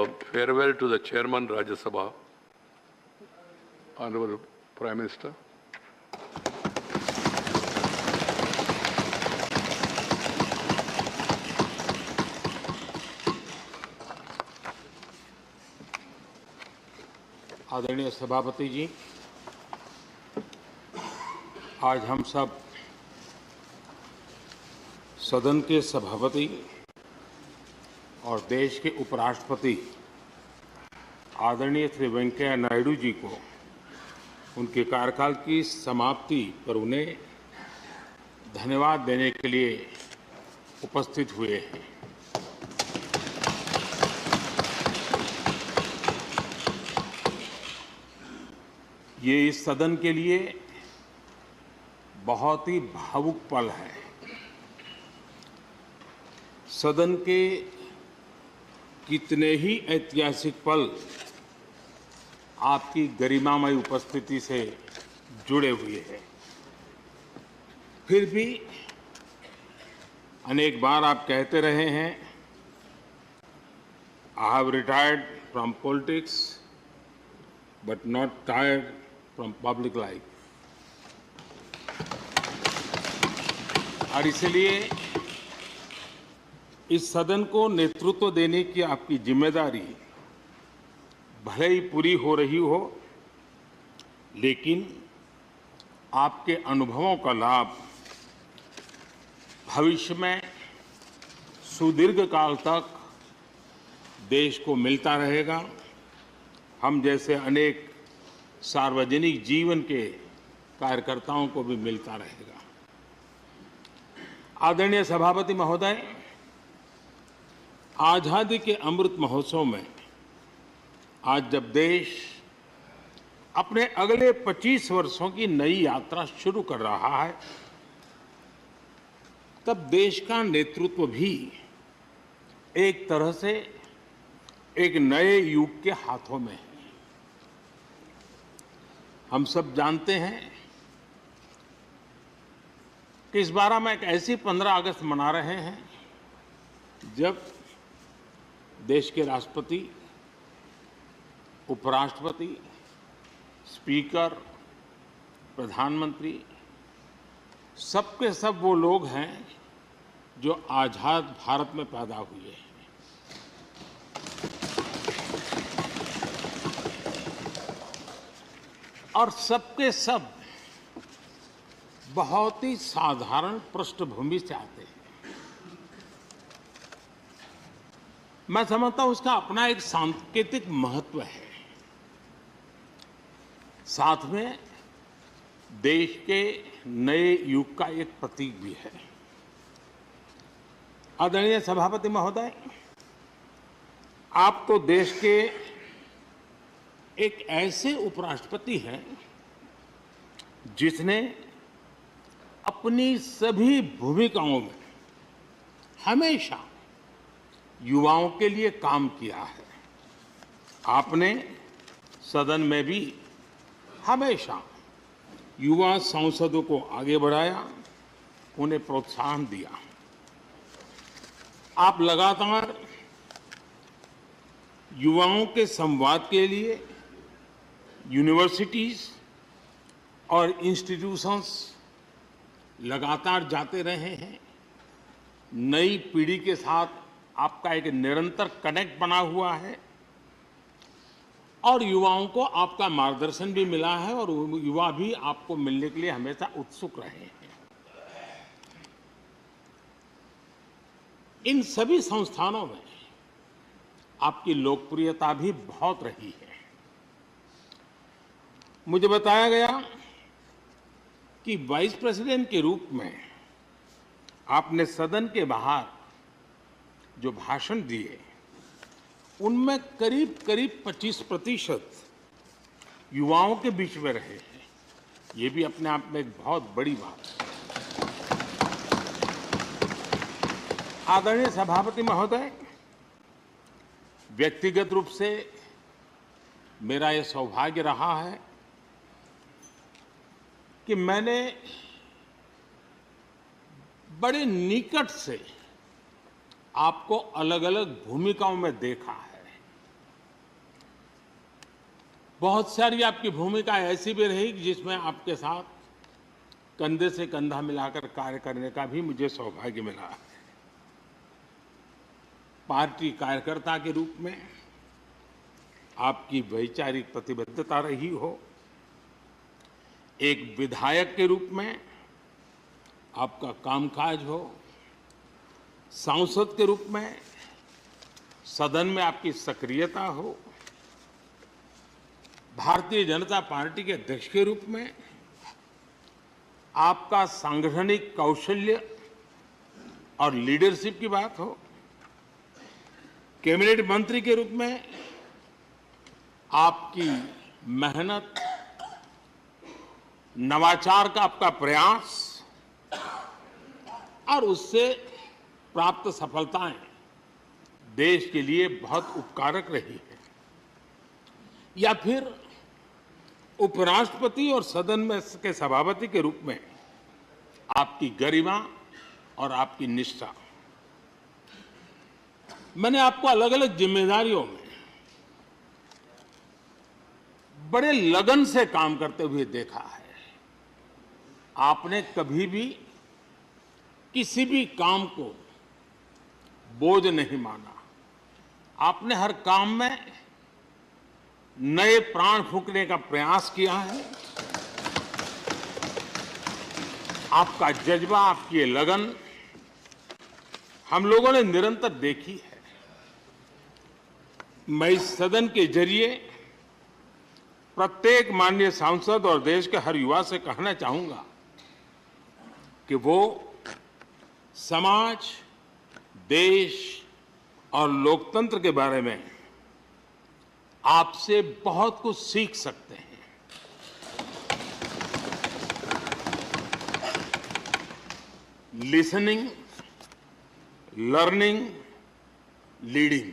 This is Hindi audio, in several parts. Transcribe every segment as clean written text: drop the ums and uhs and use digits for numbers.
farewell to the Chairman Rajya Sabha, Honorable Prime Minister. आदरणीय सभापति जी, आज हम सब सदन के सभापति और देश के उपराष्ट्रपति आदरणीय श्री वेंकैया नायडू जी को उनके कार्यकाल की समाप्ति पर उन्हें धन्यवाद देने के लिए उपस्थित हुए हैं। ये इस सदन के लिए बहुत ही भावुक पल है। सदन के कितने ही ऐतिहासिक पल आपकी गरिमामय उपस्थिति से जुड़े हुए हैं। फिर भी अनेक बार आप कहते रहे हैं, I have retired from politics but not tired from public life. और इसलिए इस सदन को नेतृत्व देने की आपकी जिम्मेदारी भले ही पूरी हो रही हो, लेकिन आपके अनुभवों का लाभ भविष्य में सुदीर्घ काल तक देश को मिलता रहेगा। हम जैसे अनेक सार्वजनिक जीवन के कार्यकर्ताओं को भी मिलता रहेगा। आदरणीय सभापति महोदय, आजादी के अमृत महोत्सव में आज जब देश अपने अगले 25 वर्षों की नई यात्रा शुरू कर रहा है, तब देश का नेतृत्व भी एक तरह से एक नए युग के हाथों में है। हम सब जानते हैं कि इस बार हम एक ऐसी 15 अगस्त मना रहे हैं जब देश के राष्ट्रपति, उपराष्ट्रपति, स्पीकर, प्रधानमंत्री सबके सब वो लोग हैं जो आजाद भारत में पैदा हुए हैं। और सबके सब बहुत ही साधारण पृष्ठभूमि से आते हैं। मैं समझता हूं उसका अपना एक सांकेतिक महत्व है, साथ में देश के नए युग का एक प्रतीक भी है। आदरणीय सभापति महोदय, आप तो देश के एक ऐसे उपराष्ट्रपति हैं जिसने अपनी सभी भूमिकाओं में हमेशा युवाओं के लिए काम किया है। आपने सदन में भी हमेशा युवा सांसदों को आगे बढ़ाया, उन्हें प्रोत्साहन दिया। आप लगातार युवाओं के संवाद के लिए यूनिवर्सिटीज और इंस्टीट्यूशंस लगातार जाते रहे हैं। नई पीढ़ी के साथ आपका एक निरंतर कनेक्ट बना हुआ है और युवाओं को आपका मार्गदर्शन भी मिला है और युवा भी आपको मिलने के लिए हमेशा उत्सुक रहे हैं। इन सभी संस्थानों में आपकी लोकप्रियता भी बहुत रही है। मुझे बताया गया कि वाइस प्रेसिडेंट के रूप में आपने सदन के बाहर जो भाषण दिए, उनमें करीब करीब 25% युवाओं के बीच में रहे हैं। ये भी अपने आप में एक बहुत बड़ी बात है। आदरणीय सभापति महोदय, व्यक्तिगत रूप से मेरा ये सौभाग्य रहा है कि मैंने बड़े निकट से आपको अलग अलग भूमिकाओं में देखा है। बहुत सारी आपकी भूमिका ऐसी भी रही जिसमें आपके साथ कंधे से कंधा मिलाकर कार्य करने का भी मुझे सौभाग्य मिला है। पार्टी कार्यकर्ता के रूप में आपकी वैचारिक प्रतिबद्धता रही हो, एक विधायक के रूप में आपका कामकाज हो, सांसद के रूप में सदन में आपकी सक्रियता हो, भारतीय जनता पार्टी के अध्यक्ष के रूप में आपका सांगठनिक कौशल्य और लीडरशिप की बात हो, कैबिनेट मंत्री के रूप में आपकी मेहनत, नवाचार का आपका प्रयास और उससे प्राप्त सफलताएं देश के लिए बहुत उपकारक रही है, या फिर उपराष्ट्रपति और सदन में के सभापति के रूप में आपकी गरिमा और आपकी निष्ठा। मैंने आपको अलग अलग जिम्मेदारियों में बड़े लगन से काम करते हुए देखा है। आपने कभी भी किसी भी काम को बोझ नहीं माना। आपने हर काम में नए प्राण फूंकने का प्रयास किया है। आपका जज्बा, आपकी ये लगन हम लोगों ने निरंतर देखी है। मैं इस सदन के जरिए प्रत्येक माननीय सांसद और देश के हर युवा से कहना चाहूंगा कि वो समाज, देश और लोकतंत्र के बारे में आपसे बहुत कुछ सीख सकते हैं। Listening, learning, leading,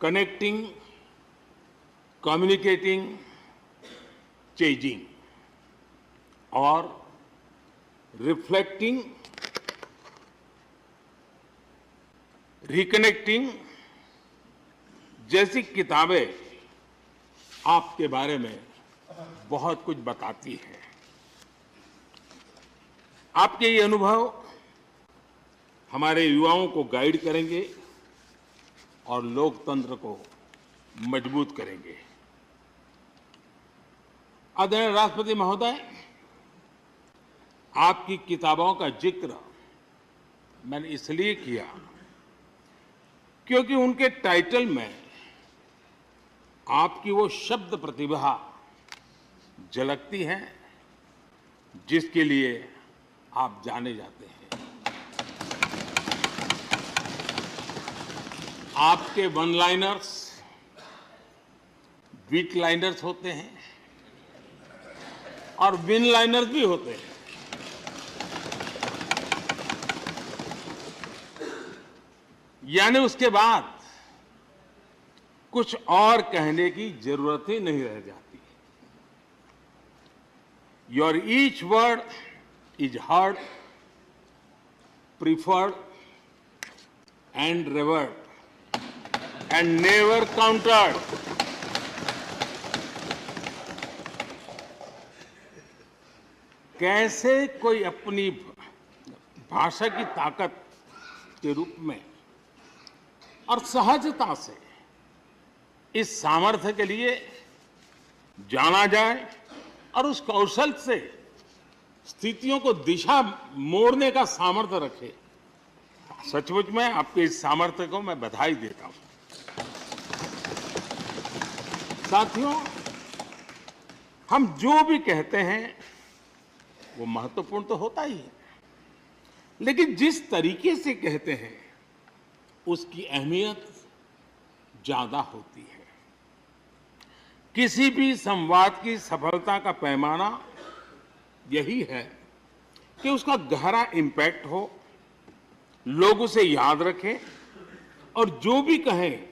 connecting, communicating, changing और रिफ्लेक्टिंग, रिकनेक्टिंग जैसी किताबें आपके बारे में बहुत कुछ बताती हैं। आपके ये अनुभव हमारे युवाओं को गाइड करेंगे और लोकतंत्र को मजबूत करेंगे। आदरणीय राष्ट्रपति महोदय, आपकी किताबों का जिक्र मैंने इसलिए किया क्योंकि उनके टाइटल में आपकी वो शब्द प्रतिभा झलकती है जिसके लिए आप जाने जाते हैं। आपके वन लाइनर्स, बीट लाइनर्स होते हैं और विन लाइनर्स भी होते हैं। यानी उसके बाद कुछ और कहने की जरूरत ही नहीं रह जाती। Your each word is heard, preferred and reward and never countered. कैसे कोई अपनी भाषा की ताकत के रूप में और सहजता से इस सामर्थ्य के लिए जाना जाए और उस कौशल से स्थितियों को दिशा मोड़ने का सामर्थ्य रखे, सचमुच में आपके इस सामर्थ्य को मैं बधाई देता हूं। साथियों, हम जो भी कहते हैं वो महत्वपूर्ण तो होता ही है, लेकिन जिस तरीके से कहते हैं उसकी अहमियत ज्यादा होती है। किसी भी संवाद की सफलता का पैमाना यही है कि उसका गहरा इम्पैक्ट हो, लोग उसे याद रखें और जो भी कहें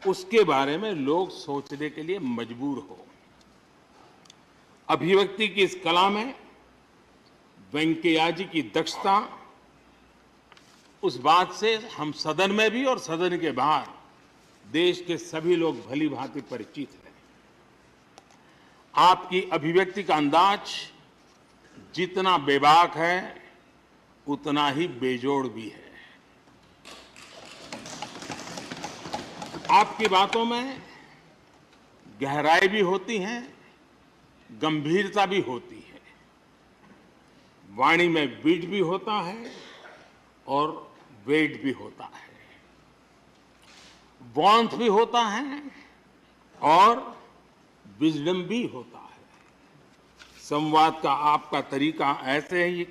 उसके बारे में लोग सोचने के लिए मजबूर हो। अभिव्यक्ति की इस कला में वेंकैया जी की दक्षता, उस बात से हम सदन में भी और सदन के बाहर देश के सभी लोग भली भांति परिचित हैं। आपकी अभिव्यक्ति का अंदाज जितना बेबाक है उतना ही बेजोड़ भी है। आपकी बातों में गहराई भी होती है, गंभीरता भी होती है, वाणी में बीट भी होता है और वेट भी होता है, वार्मथ भी होता है और विजडम भी होता है। संवाद का आपका तरीका ऐसे ही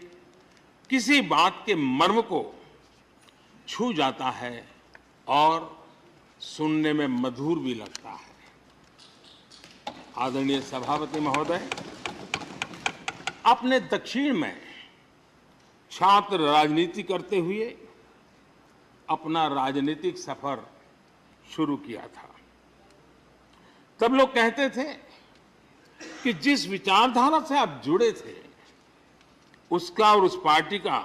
किसी बात के मर्म को छू जाता है और सुनने में मधुर भी लगता है। आदरणीय सभापति महोदय, आपने दक्षिण में छात्र राजनीति करते हुए अपना राजनीतिक सफर शुरू किया था। तब लोग कहते थे कि जिस विचारधारा से आप जुड़े थे उसका और उस पार्टी का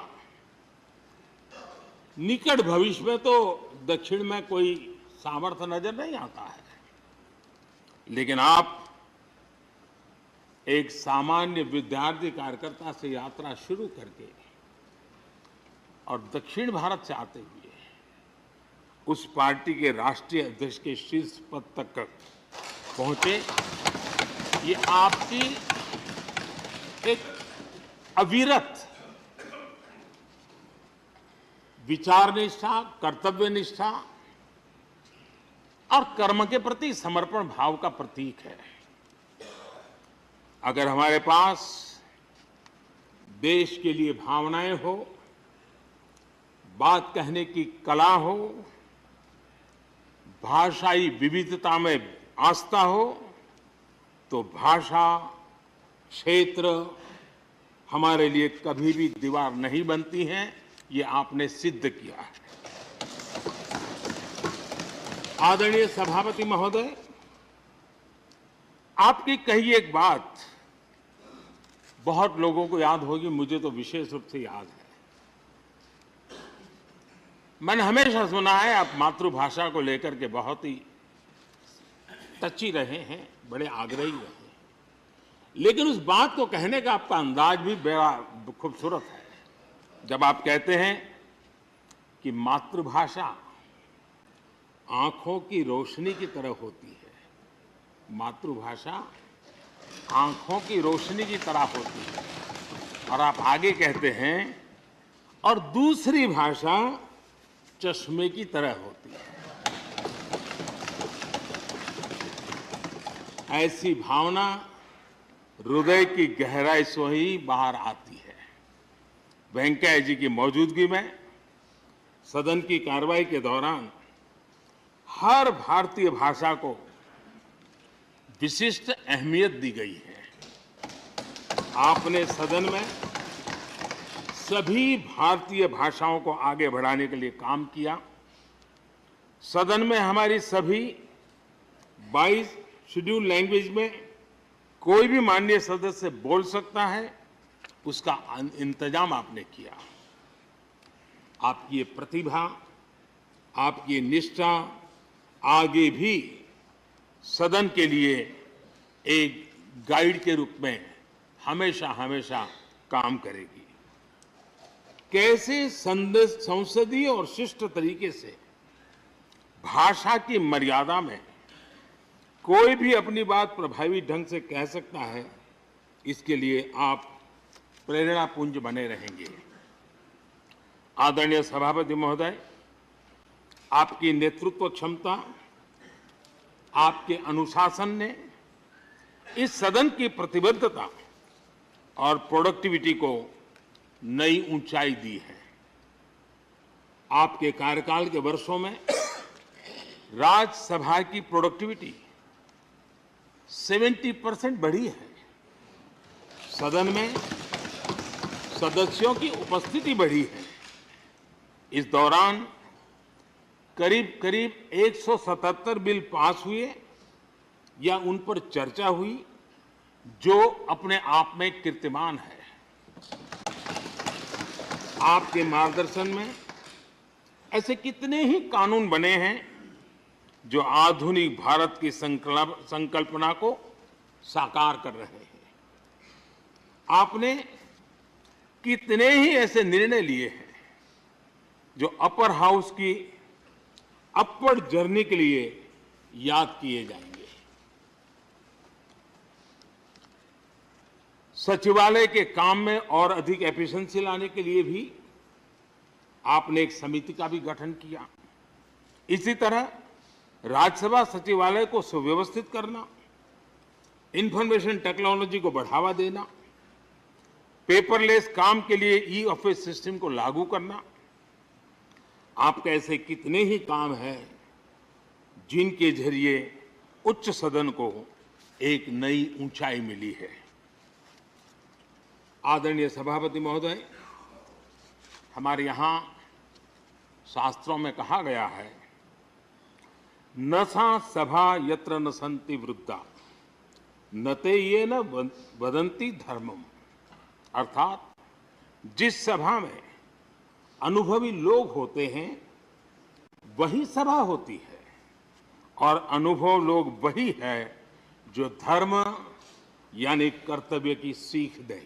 निकट भविष्य में तो दक्षिण में कोई सामर्थ्य नजर नहीं आता है, लेकिन आप एक सामान्य विद्यार्थी कार्यकर्ता से यात्रा शुरू करके और दक्षिण भारत से आते हुए उस पार्टी के राष्ट्रीय अध्यक्ष के शीर्ष पद तक पहुंचे। ये आपकी एक अविरत विचार निष्ठा, कर्तव्य निष्ठा और कर्म के प्रति समर्पण भाव का प्रतीक है। अगर हमारे पास देश के लिए भावनाएं हो, बात कहने की कला हो, भाषाई विविधता में आस्था हो, तो भाषा क्षेत्र हमारे लिए कभी भी दीवार नहीं बनती है। ये आपने सिद्ध किया है। आदरणीय सभापति महोदय, आपकी कही एक बात बहुत लोगों को याद होगी, मुझे तो विशेष रूप से याद है। मैंने हमेशा सुना है आप मातृभाषा को लेकर के बहुत ही टची रहे हैं, बड़े आग्रही रहे हैं, लेकिन उस बात को कहने का आपका अंदाज भी बड़ा खूबसूरत है। जब आप कहते हैं कि मातृभाषा आंखों की रोशनी की तरह होती है, मातृभाषा आंखों की रोशनी की तरह होती है, और आप आगे कहते हैं और दूसरी भाषा चश्मे की तरह होती है। ऐसी भावना हृदय की गहराई से ही बाहर आती है। वेंकैया जी की मौजूदगी में सदन की कार्रवाई के दौरान हर भारतीय भाषा को विशिष्ट अहमियत दी गई है। आपने सदन में सभी भारतीय भाषाओं को आगे बढ़ाने के लिए काम किया। सदन में हमारी सभी 22 शेड्यूल लैंग्वेज में कोई भी माननीय सदस्य बोल सकता है, उसका इंतजाम आपने किया। आपकी ये प्रतिभा, आपकी निष्ठा आगे भी सदन के लिए एक गाइड के रूप में हमेशा हमेशा काम करेगी। कैसे संसदीय और शिष्ट तरीके से भाषा की मर्यादा में कोई भी अपनी बात प्रभावी ढंग से कह सकता है, इसके लिए आप प्रेरणापुंज बने रहेंगे। आदरणीय सभापति महोदय, आपकी नेतृत्व क्षमता, आपके अनुशासन ने इस सदन की प्रतिबद्धता और प्रोडक्टिविटी को नई ऊंचाई दी है। आपके कार्यकाल के वर्षों में राज्यसभा की प्रोडक्टिविटी 70% बढ़ी है। सदन में सदस्यों की उपस्थिति बढ़ी है। इस दौरान करीब करीब 177 बिल पास हुए या उन पर चर्चा हुई, जो अपने आप में कीर्तिमान है। आपके मार्गदर्शन में ऐसे कितने ही कानून बने हैं जो आधुनिक भारत की संकल्पना को साकार कर रहे हैं। आपने कितने ही ऐसे निर्णय लिए हैं जो अपर हाउस की अपवर्ड जर्नी के लिए याद किए जाएंगे। सचिवालय के काम में और अधिक एफिशिएंसी लाने के लिए भी आपने एक समिति का भी गठन किया। इसी तरह राज्यसभा सचिवालय को सुव्यवस्थित करना, इंफॉर्मेशन टेक्नोलॉजी को बढ़ावा देना, पेपरलेस काम के लिए ई ऑफिस सिस्टम को लागू करना, आपके ऐसे कितने ही काम हैं जिनके जरिए उच्च सदन को एक नई ऊंचाई मिली है। आदरणीय सभापति महोदय, हमारे यहाँ शास्त्रों में कहा गया है, न सा सभा यत्र न सन्ति वृद्धा न ते ये न वदन्ति धर्मम। अर्थात जिस सभा में अनुभवी लोग होते हैं वही सभा होती है, और अनुभव लोग वही है जो धर्म यानी कर्तव्य की सीख दें।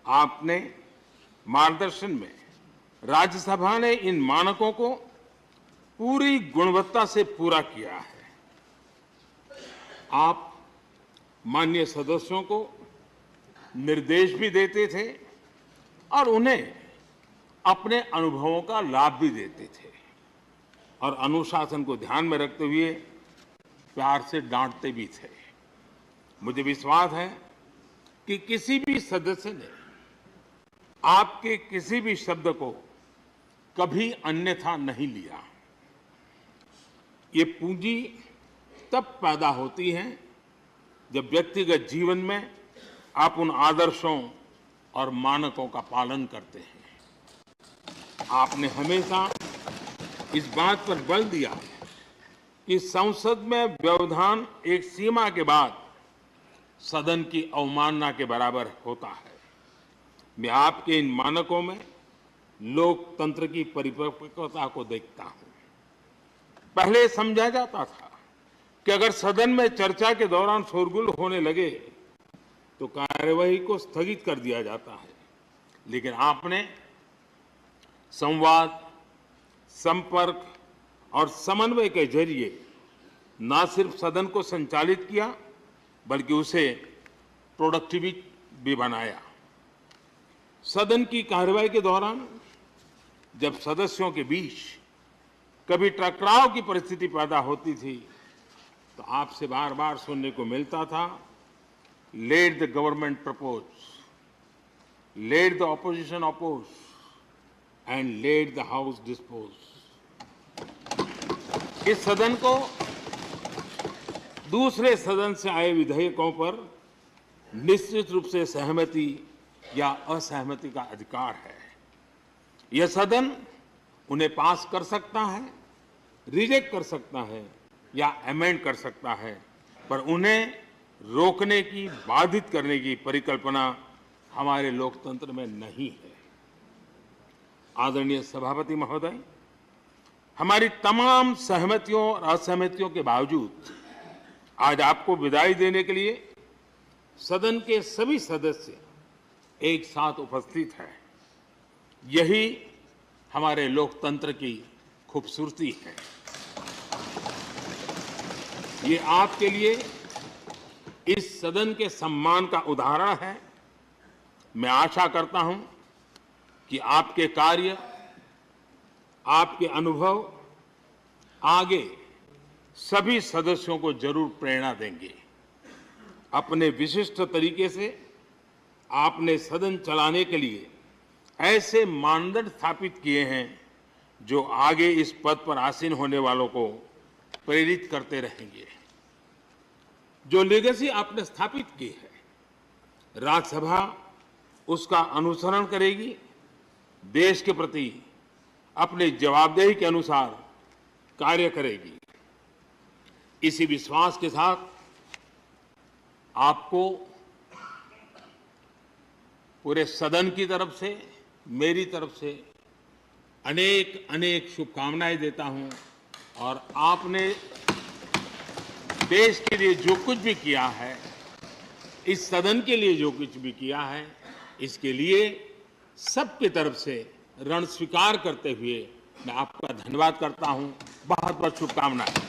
आपने मार्गदर्शन में राज्यसभा ने इन मानकों को पूरी गुणवत्ता से पूरा किया है। आप माननीय सदस्यों को निर्देश भी देते थे और उन्हें अपने अनुभवों का लाभ भी देते थे, और अनुशासन को ध्यान में रखते हुए प्यार से डांटते भी थे। मुझे विश्वास है कि किसी भी सदस्य ने आपके किसी भी शब्द को कभी अन्यथा नहीं लिया। ये पूंजी तब पैदा होती है जब व्यक्तिगत जीवन में आप उन आदर्शों और मानकों का पालन करते हैं। आपने हमेशा इस बात पर बल दिया कि संसद में व्यवधान एक सीमा के बाद सदन की अवमानना के बराबर होता है। मैं आपके इन मानकों में लोकतंत्र की परिपक्वता को देखता हूं। पहले समझा जाता था कि अगर सदन में चर्चा के दौरान शोरगुल होने लगे तो कार्यवाही को स्थगित कर दिया जाता है, लेकिन आपने संवाद, संपर्क और समन्वय के जरिए न सिर्फ सदन को संचालित किया बल्कि उसे प्रोडक्टिव भी बनाया। सदन की कार्यवाही के दौरान जब सदस्यों के बीच कभी टकराव की परिस्थिति पैदा होती थी तो आपसे बार बार सुनने को मिलता था, let the government propose, let the opposition oppose and let the house dispose. इस सदन को दूसरे सदन से आए विधेयकों पर निश्चित रूप से सहमति या असहमति का अधिकार है। यह सदन उन्हें पास कर सकता है, रिजेक्ट कर सकता है या अमेंड कर सकता है, पर उन्हें रोकने की, बाधित करने की परिकल्पना हमारे लोकतंत्र में नहीं है। आदरणीय सभापति महोदय, हमारी तमाम सहमतियों और असहमतियों के बावजूद आज आपको विदाई देने के लिए सदन के सभी सदस्य एक साथ उपस्थित हैं। यही हमारे लोकतंत्र की खूबसूरती है। ये आपके लिए इस सदन के सम्मान का उदाहरण है। मैं आशा करता हूं कि आपके कार्य, आपके अनुभव आगे सभी सदस्यों को जरूर प्रेरणा देंगे। अपने विशिष्ट तरीके से आपने सदन चलाने के लिए ऐसे मानदंड स्थापित किए हैं जो आगे इस पद पर आसीन होने वालों को प्रेरित करते रहेंगे। जो लेगेसी आपने स्थापित की है, राज्यसभा उसका अनुसरण करेगी, देश के प्रति अपनी जवाबदेही के अनुसार कार्य करेगी। इसी विश्वास के साथ आपको पूरे सदन की तरफ से, मेरी तरफ से अनेक अनेक शुभकामनाएं देता हूं और आपने देश के लिए जो कुछ भी किया है, इस सदन के लिए जो कुछ भी किया है, इसके लिए सबकी तरफ से ऋण स्वीकार करते हुए मैं आपका धन्यवाद करता हूं। बहुत बहुत शुभकामनाएं।